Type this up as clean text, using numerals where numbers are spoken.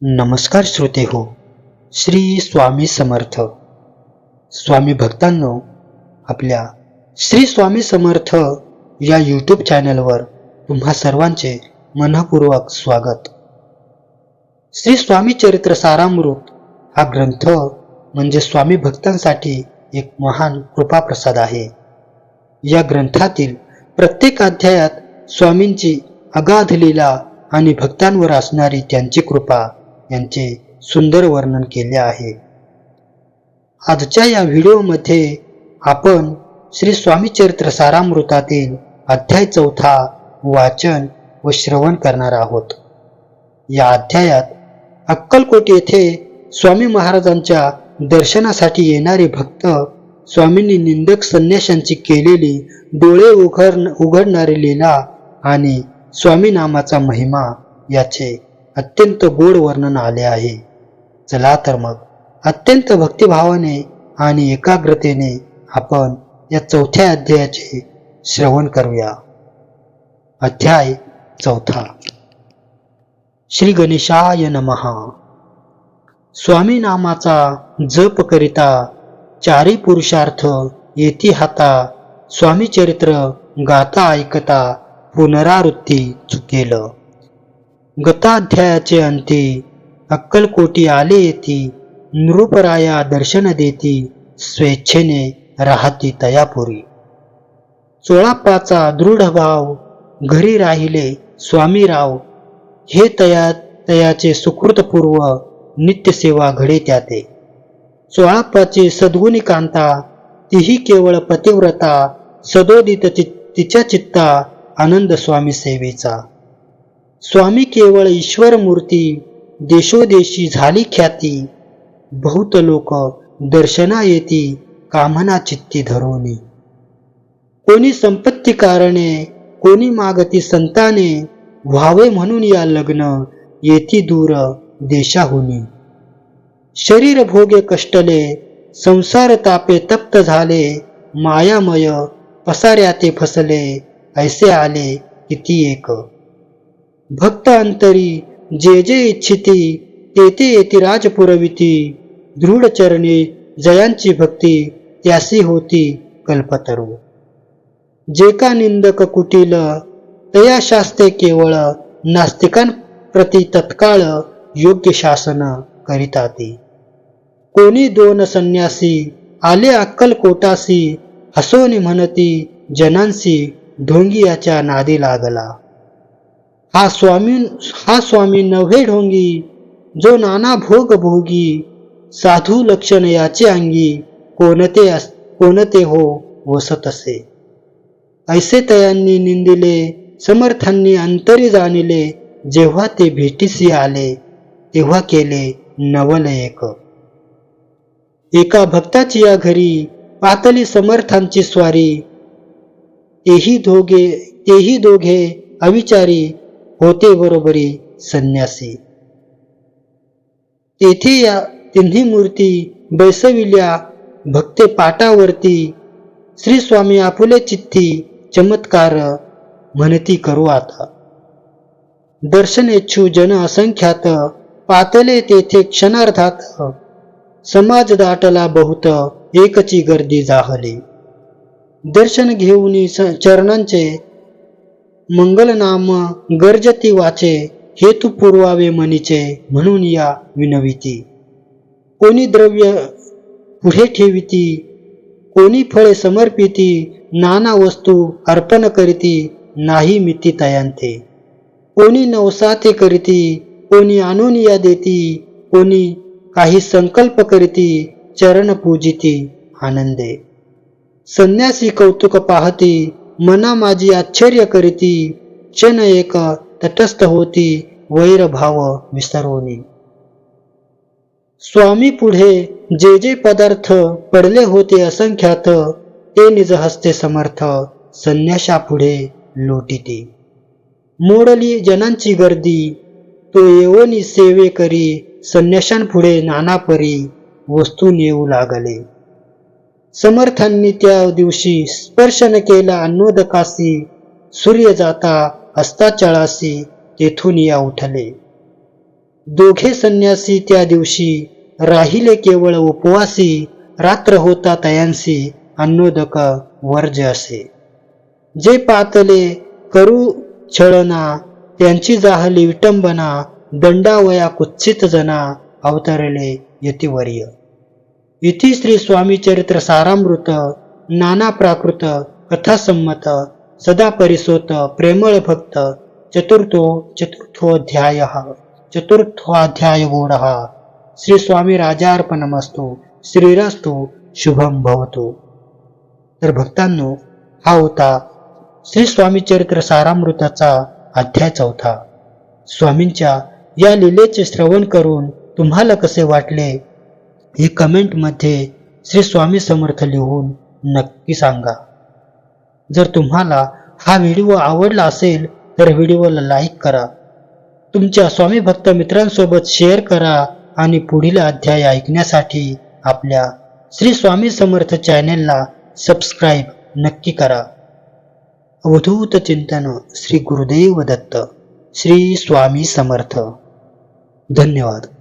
नमस्कार श्रोते हो. श्री स्वामी समर्थ. स्वामी भक्तांनो, आपल्या श्री स्वामी समर्थ या यूट्यूब चॅनलवर तुम्हा सर्वांचे मनःपूर्वक स्वागत. श्री स्वामी चरित्र सारामृत हा ग्रंथ म्हणजे स्वामी भक्तांसाठी एक महान कृपाप्रसाद आहे. या ग्रंथातील प्रत्येक अध्यायात स्वामींची अगाध लीला आणि भक्तांवर असणारी त्यांची कृपा यांचे सुंदर वर्णन केले आहे. आजच्या या व्हिडिओमध्ये आपण श्री स्वामी चरित्र सारामृतातील अध्याय 4 वाचन व श्रवण करणार आहोत. या अध्यायात अक्कलकोट येथे स्वामी महाराजांच्या दर्शनासाठी येणारे भक्त स्वामींनी निंदक संन्याशांची केलेली डोळे उघडणारी लीला आणि स्वामी नामाचा महिमा याचे अत्यंत गोड वर्णन आले आहे. चला तर मग अत्यंत भक्तिभावाने आणि एकाग्रतेने आपण या 4थ्या अध्यायाचे श्रवण करूया. अध्याय 4. श्री गणेशाय नमः. स्वामी नामाचा जप करिता चारी पुरुषार्थ येती हाता, स्वामी चरित्र गाता ऐकता पुनरावृत्ती चुकेल. गताध्यायाचे अंती अक्कलकोटी आले येती, नृपराया दर्शन देती, स्वेच्छेने राहती तयापुरी. 16 दृढ भाव घरी राहिले स्वामीराव, हे तयाचे सुकृतपूर्व नित्यसेवा घडे त्याते. 16 सद्गुणी कांता, तीही केवळ पतिव्रता, सदोदित तिच्या चित्ता आनंद स्वामी सेवेचा. स्वामी केवळ ईश्वर मूर्ती, देशोदेशी झाली ख्याती, बहुत लोक दर्शना येती कामना चित्ती धरोनी. कोणी संपत्ती कारणे, कोणी मागती संताने, व्हावे म्हणून या लग्न येती दूर देशाहुनी. शरीर भोगे कष्टले, संसार तापे तप्त झाले, मायामय पसाऱ्या ते फसले, ऐसे आले किती एक. भक्त अंतरी जे जे इच्छिती, तेथे येती राज पुरविती, दृढ चरणी जयांची भक्ती, त्यासी होती कल्पतरू. जे का निंदक कुटील, तया शास्ते केवळ, नास्तिकांप्रती तत्काळ योग्य शासन करिताती. कोणी 2 संन्यासी आले अक्कलकोटासी, हसोनी म्हणती जनांसी, ढोंगियाच्या नादी लागला. हा स्वामी नव्हे ढोंगी, जो नाना भोग भोगी, साधू लक्षण याचे अंगी, कोणते हो वसत असे. ऐसे तयांनी निंदिले, समर्थांनी अंतरी जाणिले, जेव्हा ते भेटीसी आले, तेव्हा केले नवल एक. एका भक्ताची या घरी पातली समर्थांची स्वारी, तेही दोघे अविचारी, होते बरोबरी संन्यासी. तेथे या तिन्ही मूर्ती बैसविल्या भक्ते पाटावरती, श्री स्वामी आपुले चित्ती चमत्कार म्हणती करू आता. दर्शनेच्छू जन असंख्यात, पातले तेथे क्षणार्धात, समाज दाटला बहुत एकची गर्दी जाहली. दर्शन घेऊन चरणांचे मंगल नाम गर्जती वाचे, हेतू पुरवावे मनीचे म्हणून या विनविती. कोणी द्रव्य पुढे ठेविती, कोणी फळे समर्पिती, नाना वस्तू अर्पण करीती, नाही मिती तयांते. कोणी नवसाते करीती, कोणी आणून या देती, कोणी काही संकल्प करीती, चरण पूजिती आनंदे. संन्यासी कौतुक पाहती, मना माझी आश्चर्य करीती, क्षण एक तटस्थ होती, वैर भाव विसरोनी. स्वामी पुढे जे जे पदार्थ पडले होते असंख्यात, ते निज हस्ते समर्थ संन्याशा पुढे लोटीती. मोडली जनांची गर्दी, तो येवनी सेवे करी, संन्याशांपुढे नाना परी वस्तू नेऊ लागले. समर्थांनी त्या दिवशी स्पर्श न केला अन्नोदकासी, सूर्य जाता अस्ताचळासी तेथून या उठले. दोघे संन्यासी त्या दिवशी राहिले केवळ उपवासी, रात्र होता तयांसी अन्नोदक वर्ज असे. जे पातले करू छळना त्यांची जाहली विटंबना, दंडावया कुत्सित जना अवतरले यतिवर्य. इति श्री स्वामी चरित्र सारामृत नाना प्राकृत कथासंमत सदा परिसोत प्रेमळ भक्त चतुर्थोऽध्याय गोडः. श्री स्वामी राजार्पणमस्तु. श्रीरस्तु शुभम भवतु. तर भक्तांनो, हा होता श्री स्वामी चरित्र सारामृताचा अध्याय 4. स्वामींच्या या लीलेचे श्रवण करून तुम्हाला कसे वाटले हे कमेंटमध्ये श्री स्वामी समर्थ लिहून नक्की सांगा. जर तुम्हाला हा व्हिडिओ आवडला असेल तर व्हिडिओला लाईक करा, तुमच्या स्वामी भक्त मित्रांसोबत शेअर करा आणि पुढील अध्याय ऐकण्यासाठी आपल्या श्री स्वामी समर्थ चॅनेलला सबस्क्राईब नक्की करा. अवधूत चिंतन श्री गुरुदेव दत्त. श्री स्वामी समर्थ. धन्यवाद.